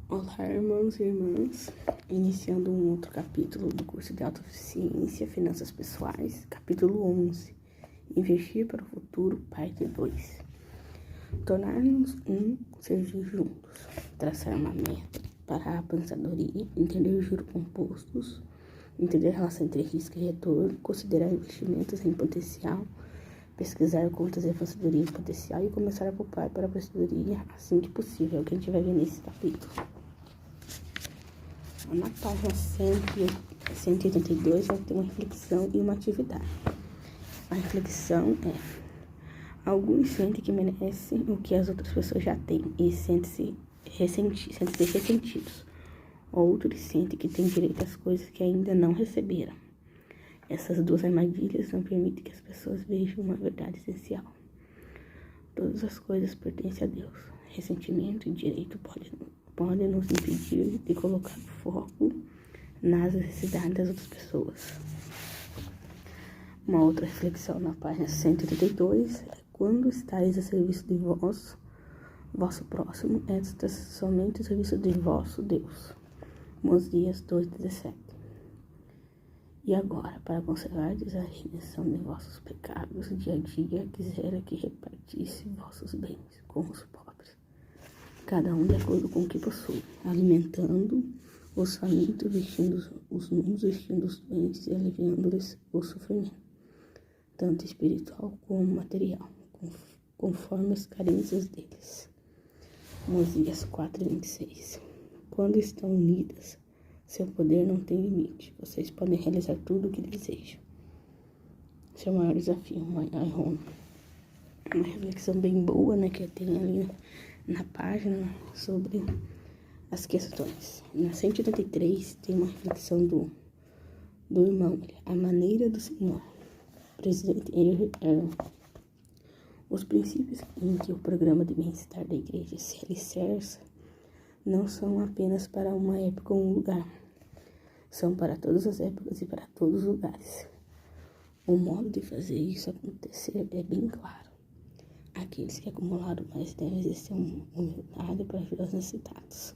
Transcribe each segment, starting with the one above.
Olá, irmãos e irmãs, iniciando um outro capítulo do curso de Autossuficiência, Finanças Pessoais, capítulo 11, Investir para o Futuro, parte 2. Tornar-nos servir juntos, traçar uma meta para a aposentadoria, entender juros compostos, entender a relação entre risco e retorno, considerar investimentos em potencial, pesquisar contas de aposentadoria em potencial e começar a poupar para a aposentadoria assim que possível, é o que a gente vai ver nesse capítulo. Na página 182 vai ter uma reflexão e uma atividade. A reflexão é: alguns sentem que merecem o que as outras pessoas já têm e sentem-se ressentidos. Outros sentem que têm direito às coisas que ainda não receberam. Essas duas armadilhas não permitem que as pessoas vejam uma verdade essencial. Todas as coisas pertencem a Deus. Ressentimento e direito podem nos impedir de colocar foco nas necessidades das outras pessoas. Uma outra reflexão na página 182 é: quando estáis a serviço de vosso próximo, esta somente o serviço de vosso Deus. Mosias 2,17. E agora, para conservardes a remissão de vossos pecados, dia a dia quisera que repartisse vossos bens com os pobres, cada um de acordo com o que possui, alimentando os famintos, vestindo os nus, vestindo os doentes e aliviando-lhes o sofrimento, tanto espiritual como material, conforme as carências deles. Mosias 4,26. Quando estão unidas, seu poder não tem limite. Vocês podem realizar tudo o que desejam. Esse é o maior desafio, maior Roma. Uma reflexão bem boa, que tem ali na página sobre as questões. Na 183 tem uma reflexão do irmão, a maneira do Senhor, presidente Henry Aaron. Os princípios em que o programa de bem-estar da igreja se alicerça não são apenas para uma época ou um lugar. São para todas as épocas e para todos os lugares. O modo de fazer isso acontecer é bem claro. Aqueles que acumularam mais devem exercer humildade para ajudar os necessitados.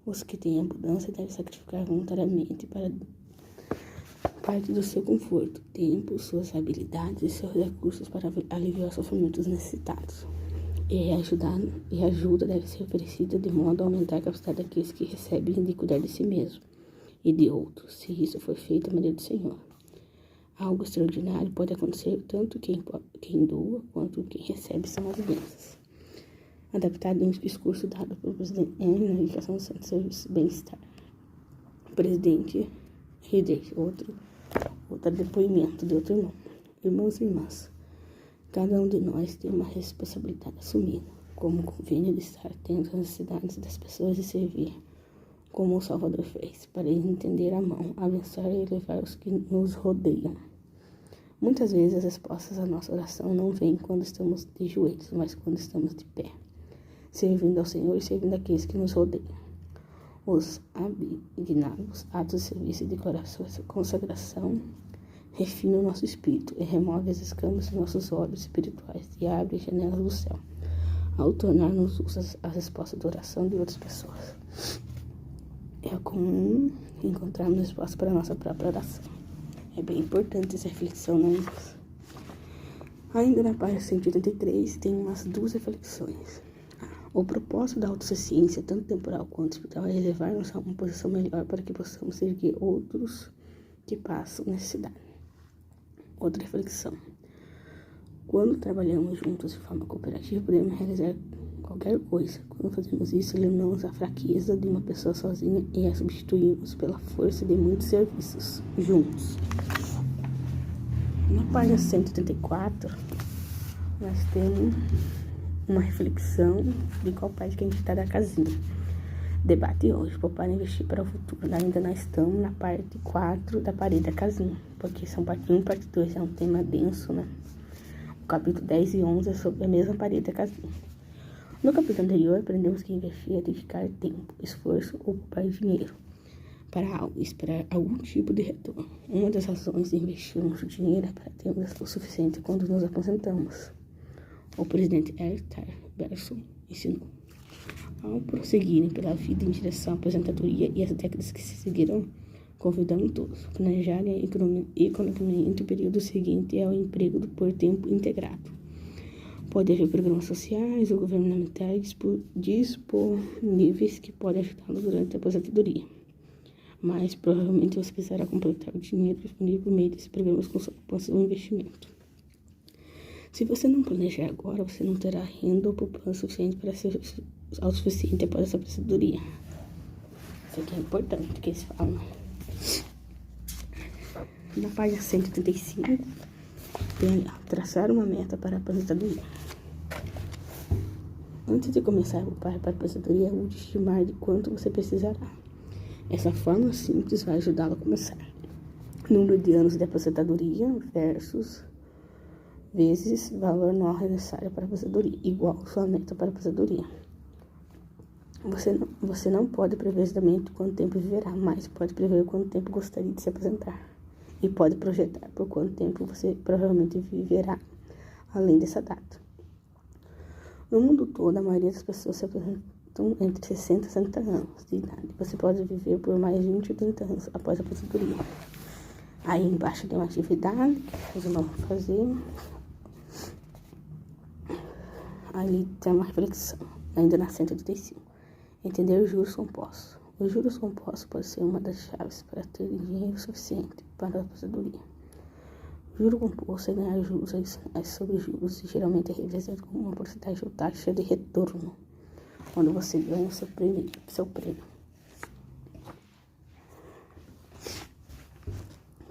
Os que têm abundância devem sacrificar voluntariamente para parte do seu conforto, tempo, suas habilidades e seus recursos para aliviar o sofrimento dos necessitados. E a ajuda deve ser oferecida de modo a aumentar a capacidade daqueles que recebem de cuidar de si mesmo e de outros, se isso for feito à maneira do Senhor. Algo extraordinário pode acontecer, tanto quem doa quanto quem recebe são as bênçãos. Adaptado em um discurso dado pelo presidente Henry na indicação do Centro de Serviço de Bem-Estar. Presidente Ridley, outro depoimento de outro irmão. Irmãos e irmãs, cada um de nós tem uma responsabilidade assumida, como convênio de estar atento às necessidades das pessoas e servir, como o Salvador fez, para entender a mão, abençoar e elevar os que nos rodeiam. Muitas vezes as respostas à nossa oração não vêm quando estamos de joelhos, mas quando estamos de pé, servindo ao Senhor e servindo aqueles que nos rodeiam. Os abnegados atos de serviço e declaração de consagração refinam o nosso espírito e remove as escamas dos nossos olhos espirituais e abre as janelas do céu, ao tornar-nos as respostas da oração de outras pessoas. É comum encontrarmos respostas para a nossa própria oração. É bem importante essa reflexão, irmãos? Ainda na página 183 tem umas duas reflexões. O propósito da autossuficiência, tanto temporal quanto espiritual, é elevar-nos a uma posição melhor para que possamos servir outros que passam necessidade. Outra reflexão. Quando trabalhamos juntos de forma cooperativa, podemos realizar qualquer coisa. Quando fazemos isso, eliminamos a fraqueza de uma pessoa sozinha e a substituímos pela força de muitos serviços juntos. Na página 184, nós temos uma reflexão de qual parte que a gente está da casinha. Debate hoje, poupar e investir para o futuro. Ainda nós estamos na parte 4 da parede da casinha, porque são parte 1 e parte 2, é um tema denso, O capítulo 10 e 11 é sobre a mesma parede da casinha. No capítulo anterior, aprendemos que investir é dedicar tempo, esforço ou poupar dinheiro para algo, esperar algum tipo de retorno. Uma das razões de investir nosso dinheiro é para termos o suficiente quando nos aposentamos. O presidente Eltar Berson ensinou. Ao prosseguirem pela vida em direção à aposentadoria e as décadas que se seguirão, convidamos todos a planejarem economicamente o período seguinte ao emprego por tempo integrado. Pode haver programas sociais ou governamentais disponíveis que podem ajudá-lo durante a aposentadoria, mas provavelmente você precisará completar o dinheiro disponível por meio desses programas com sua poupança ou investimento. Se você não planejar agora, você não terá renda ou poupança suficiente para ser autossuficiente após essa aposentadoria. Isso aqui é importante que eles falam. Na página 135, tem traçar uma meta para a aposentadoria. Antes de começar a poupar para a aposentadoria, é útil estimar de quanto você precisará. Essa forma simples vai ajudá-lo a começar. Número de anos de aposentadoria versus vezes valor anual necessário para a aposentadoria, igual sua meta para a aposentadoria. Você não pode prever exatamente quanto tempo viverá, mas pode prever quanto tempo gostaria de se aposentar. E pode projetar por quanto tempo você provavelmente viverá além dessa data. No mundo todo, a maioria das pessoas se aposentam entre 60 e 70 anos de idade. Você pode viver por mais 20 ou 30 anos após a aposentadoria. Aí embaixo tem uma atividade que vocês vão fazer. Ali tem uma reflexão, ainda na 185. Entender os juros compostos. Os juros compostos podem ser uma das chaves para ter dinheiro suficiente para a aposentadoria. Juro composto é ganhar juros sobre juros e geralmente é representado como uma porcentagem ou taxa de retorno, quando você ganha o seu prêmio.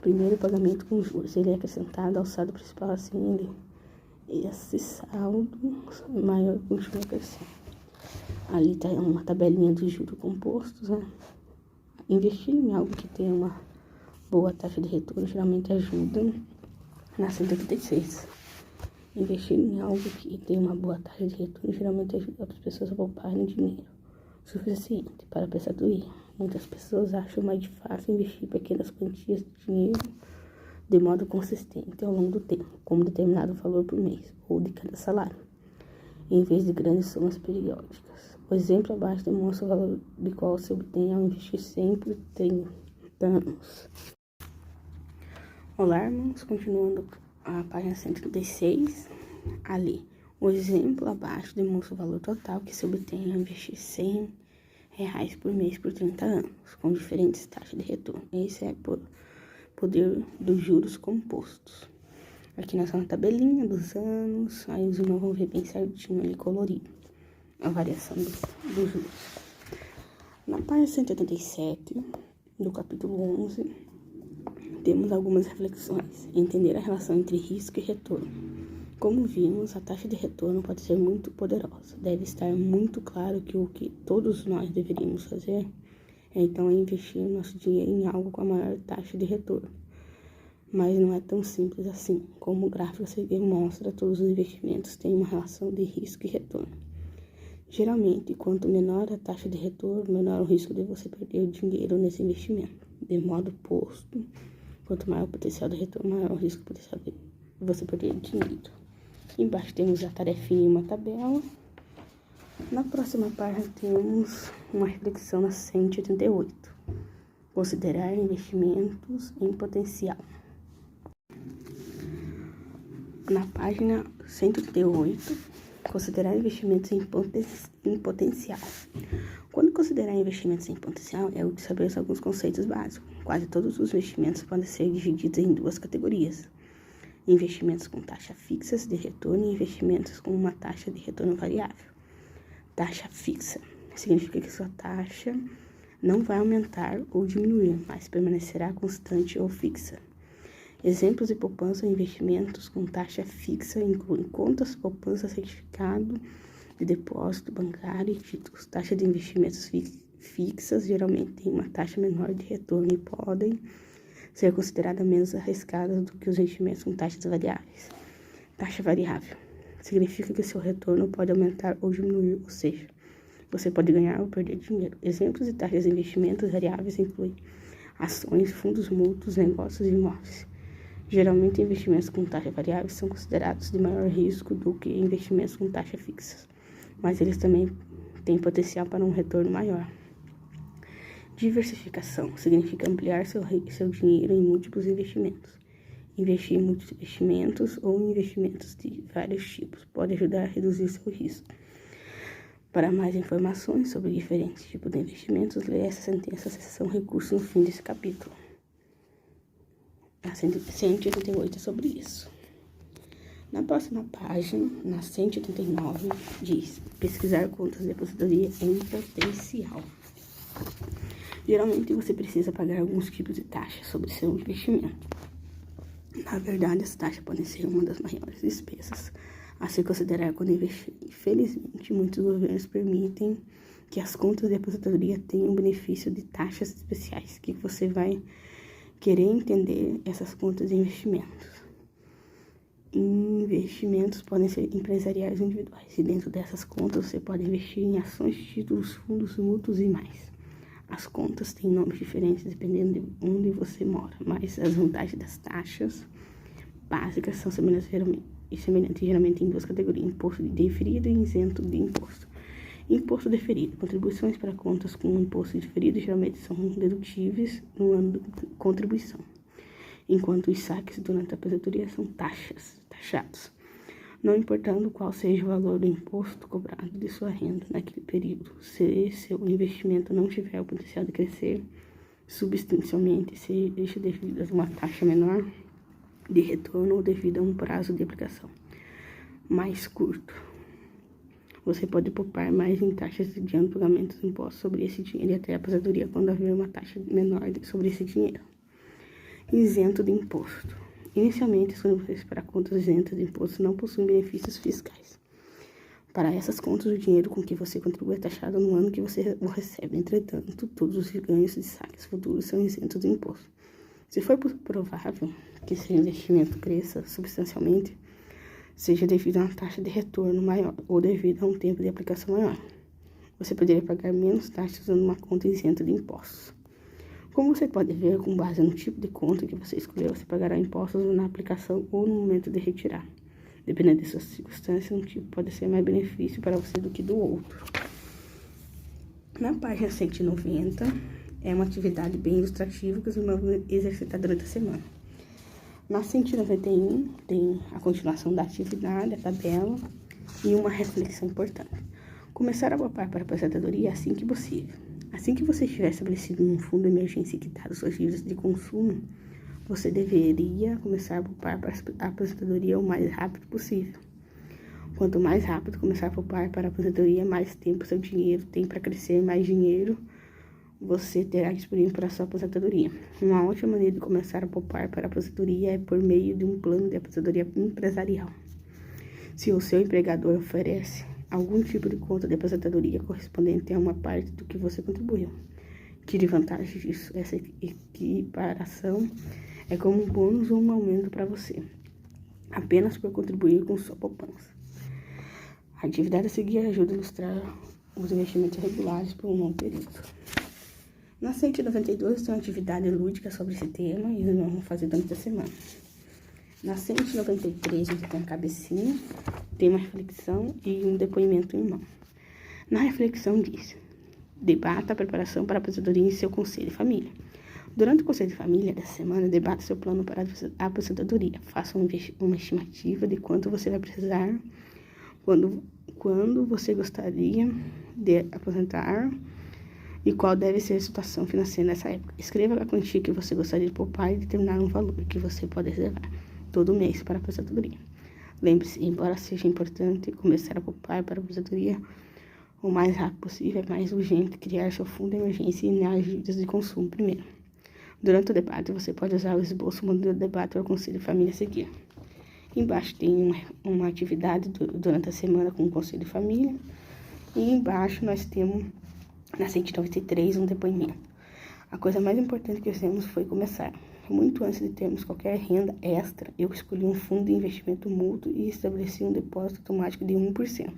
Primeiro pagamento com juros, ele é acrescentado ao saldo principal, assim esse saldo maior continua crescendo. Ali está uma tabelinha de juros compostos, né? Investir em algo que tenha uma boa taxa de retorno geralmente ajuda na 186. Investir em algo que tenha uma boa taxa de retorno geralmente ajuda outras pessoas a pouparem dinheiro suficiente para a aposentadoria. Muitas pessoas acham mais fácil investir pequenas quantias de dinheiro de modo consistente ao longo do tempo, como determinado valor por mês ou de cada salário, em vez de grandes somas periódicas. O exemplo abaixo demonstra o valor de qual se obtém ao investir 100 por 30 anos. Olá, irmãos, continuando a página 136, ali. O exemplo abaixo demonstra o valor total que se obtém ao investir R$100 por mês por 30 anos, com diferentes taxas de retorno. Esse é o poder dos juros compostos. Aqui nós temos a tabelinha dos anos, aí os irmãos vão ver bem certinho ali colorido a variação dos juros. Na página 187, do capítulo 11, temos algumas reflexões. Entender a relação entre risco e retorno. Como vimos, a taxa de retorno pode ser muito poderosa. Deve estar muito claro que o que todos nós deveríamos fazer é então investir nosso dinheiro em algo com a maior taxa de retorno. Mas não é tão simples assim. Como o gráfico a seguir mostra, todos os investimentos têm uma relação de risco e retorno. Geralmente, quanto menor a taxa de retorno, menor o risco de você perder o dinheiro nesse investimento. De modo oposto, quanto maior o potencial de retorno, maior o risco potencial de você perder dinheiro. Embaixo temos a tarefinha e uma tabela. Na próxima página temos uma reflexão na 188. Considerar investimentos em potencial. Na página 138, considerar investimentos em potencial. Quando considerar investimentos em potencial, é útil saber alguns conceitos básicos. Quase todos os investimentos podem ser divididos em duas categorias: investimentos com taxa fixa de retorno e investimentos com uma taxa de retorno variável. Taxa fixa significa que sua taxa não vai aumentar ou diminuir, mas permanecerá constante ou fixa. Exemplos de poupança ou investimentos com taxa fixa incluem contas, poupança, certificado de depósito bancário e títulos. Taxa de investimentos fixas geralmente têm uma taxa menor de retorno e podem ser consideradas menos arriscadas do que os investimentos com taxas variáveis. Taxa variável significa que seu retorno pode aumentar ou diminuir, ou seja, você pode ganhar ou perder dinheiro. Exemplos de taxas de investimentos variáveis incluem ações, fundos mútuos, negócios e imóveis. Geralmente, investimentos com taxa variável são considerados de maior risco do que investimentos com taxa fixa. mas eles também têm potencial para um retorno maior. Diversificação significa ampliar seu dinheiro em múltiplos investimentos. Investir em muitos investimentos ou em investimentos de vários tipos pode ajudar a reduzir seu risco. Para mais informações sobre diferentes tipos de investimentos, leia essa sentença, seção recurso no fim desse capítulo. A 188 é sobre isso. Na próxima página, na 189, diz: pesquisar contas de aposentadoria em potencial. Geralmente você precisa pagar alguns tipos de taxas sobre seu investimento. Na verdade, as taxas podem ser uma das maiores despesas a se considerar quando investir. Infelizmente, muitos governos permitem que as contas de aposentadoria tenham benefício de taxas especiais, que você vai querer entender essas contas de investimentos. Investimentos podem ser empresariais ou individuais, e dentro dessas contas você pode investir em ações, títulos, fundos mútuos e mais. As contas têm nomes diferentes dependendo de onde você mora, mas as vantagens das taxas básicas são semelhantes geralmente em duas categorias: imposto diferido e isento de imposto. Imposto diferido: contribuições para contas com imposto diferido geralmente são dedutíveis no ano de contribuição, enquanto os saques durante a aposentadoria são taxados, não importando qual seja o valor do imposto cobrado de sua renda naquele período. Se seu investimento não tiver o potencial de crescer substancialmente, seja devido a uma taxa menor de retorno ou devido a um prazo de aplicação mais curto, você pode poupar mais em taxas de pagamento de impostos sobre esse dinheiro e até a aposentadoria quando haver uma taxa menor sobre esse dinheiro. Isento de imposto. Inicialmente, as contribuições para contas isentas de imposto não possuem benefícios fiscais. Para essas contas, o dinheiro com que você contribui é taxado no ano que você o recebe. Entretanto, todos os ganhos de saques futuros são isentos de imposto. Se for provável que seu investimento cresça substancialmente, seja devido a uma taxa de retorno maior ou devido a um tempo de aplicação maior, você poderia pagar menos taxas usando uma conta isenta de impostos. Como você pode ver, com base no tipo de conta que você escolheu, você pagará impostos na aplicação ou no momento de retirar. Dependendo de suas circunstâncias, um tipo pode ser mais benefício para você do que do outro. Na página 190, é uma atividade bem ilustrativa que os irmãos vão exercitar durante a semana. Na 191, tem a continuação da atividade, a tabela e uma reflexão importante. Começar a poupar para a aposentadoria assim que possível. Assim que você estiver estabelecido um fundo de emergência e quitado suas dívidas de consumo, você deveria começar a poupar para a aposentadoria o mais rápido possível. Quanto mais rápido começar a poupar para a aposentadoria, mais tempo seu dinheiro tem para crescer, mais dinheiro você terá disponível para a sua aposentadoria. Uma ótima maneira de começar a poupar para a aposentadoria é por meio de um plano de aposentadoria empresarial. Se o seu empregador oferece algum tipo de conta de aposentadoria correspondente a uma parte do que você contribuiu, tire vantagem disso. Essa equiparação é como um bônus ou um aumento para você, apenas por contribuir com sua poupança. A atividade a seguir ajuda a ilustrar os investimentos regulares por um longo período. Na 192 tem uma atividade lúdica sobre esse tema e nós vamos fazer durante a semana. Na 193 a gente tem a cabecinha, tem uma reflexão e um depoimento em mão. Na reflexão diz: debata a preparação para a aposentadoria em seu conselho de família. Durante o conselho de família dessa semana, debata seu plano para a aposentadoria. Faça uma estimativa de quanto você vai precisar quando você gostaria de aposentar e qual deve ser a situação financeira nessa época. Escreva a quantia que você gostaria de poupar e determinar um valor que você pode reservar todo mês para a aposentadoria. Lembre-se, embora seja importante começar a poupar para a aposentadoria o mais rápido possível, é mais urgente criar seu fundo de emergência e as dívidas de consumo primeiro. Durante o debate, você pode usar o esboço, modelo de debate ou o conselho de família a seguir. Embaixo tem uma atividade durante a semana com o conselho de família. E embaixo nós temos, na 193, um depoimento. A coisa mais importante que fizemos foi começar. Muito antes de termos qualquer renda extra, eu escolhi um fundo de investimento mútuo e estabeleci um depósito automático de 1%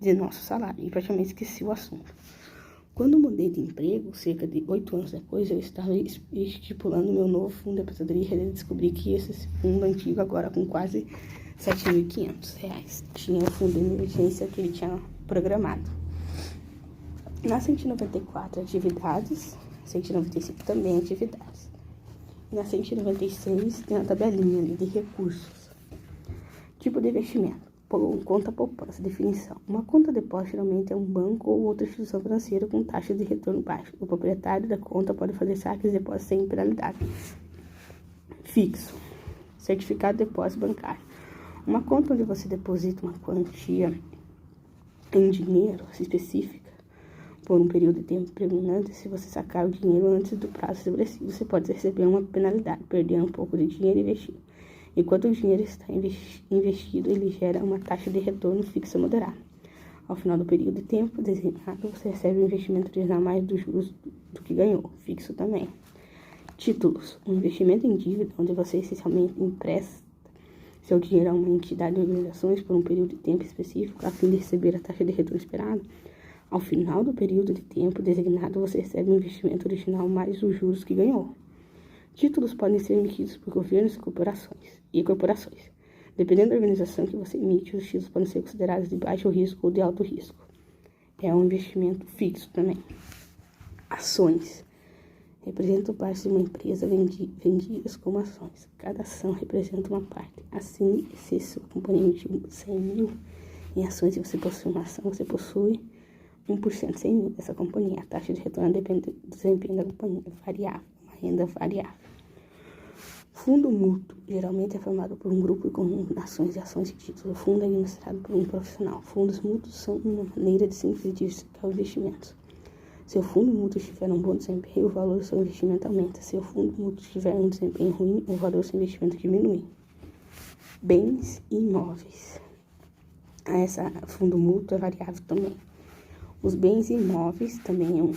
de nosso salário. E praticamente esqueci o assunto. Quando mudei de emprego, cerca de 8 anos depois, eu estava estipulando meu novo fundo de aposentadoria e descobri que esse fundo antigo, agora com quase R$7.500. Tinha o fundo de emergência que ele tinha programado. Na 194, atividades. 195 também atividades. Na 196 tem a tabelinha ali de recursos. Tipo de investimento. Conta poupança. Definição. Uma conta depósito geralmente é um banco ou outra instituição financeira com taxa de retorno baixa. O proprietário da conta pode fazer saques e depósitos sem penalidade. Fixo. Certificado de depósito bancário. Uma conta onde você deposita uma quantia em dinheiro específica por um período de tempo determinante. Se você sacar o dinheiro antes do prazo estabelecido, você pode receber uma penalidade, perder um pouco de dinheiro investido. Enquanto o dinheiro está investido, ele gera uma taxa de retorno fixa moderada. Ao final do período de tempo designado, você recebe o investimento original mais dos juros do que ganhou, fixo também. Títulos. Um investimento em dívida, onde você essencialmente empresta seu dinheiro a uma entidade ou organizações por um período de tempo específico, a fim de receber a taxa de retorno esperada. Ao final do período de tempo designado, você recebe o investimento original mais os juros que ganhou. Títulos podem ser emitidos por governos e corporações. Dependendo da organização que você emite, os títulos podem ser considerados de baixo risco ou de alto risco. É um investimento fixo também. Ações. Representam partes de uma empresa vendidas como ações. Cada ação representa uma parte. Assim, se sua companhia emitiu 100 mil em ações e você possui uma ação, você possui 1% de 100 mil dessa companhia. A taxa de retorno depende do desempenho da companhia. Variável. Uma renda variável. Fundo mútuo geralmente é formado por um grupo com ações e ações e títulos. O fundo é administrado por um profissional. Fundos mútuos são uma maneira de simples diversificar investimentos. Se o fundo mútuo tiver um bom desempenho, o valor do seu investimento aumenta. Se o fundo mútuo tiver um desempenho ruim, o valor do seu investimento diminui. Bens e imóveis. Essa fundo mútuo é variável também. Os bens imóveis também é um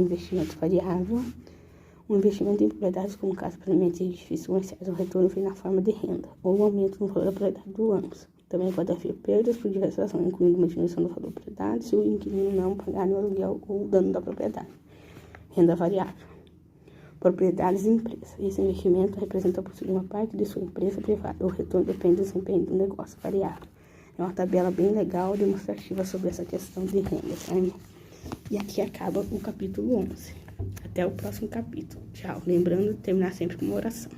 investimento variável. Um investimento em propriedades, como casa, apartamentos e edifícios comerciais, o retorno vem na forma de renda, ou aumento no valor da propriedade do ambos. Também pode haver perdas por diversas razões, incluindo uma diminuição do valor da propriedade, se o inquilino não pagar no aluguel ou o dano da propriedade. Renda variável. Propriedades e empresas. Esse investimento representa possuir uma parte de sua empresa privada. O retorno depende do desempenho do negócio variável. É uma tabela bem legal, demonstrativa sobre essa questão de renda, tá, irmão? E aqui acaba o capítulo 11. Até o próximo capítulo. Tchau. Lembrando de terminar sempre com uma oração.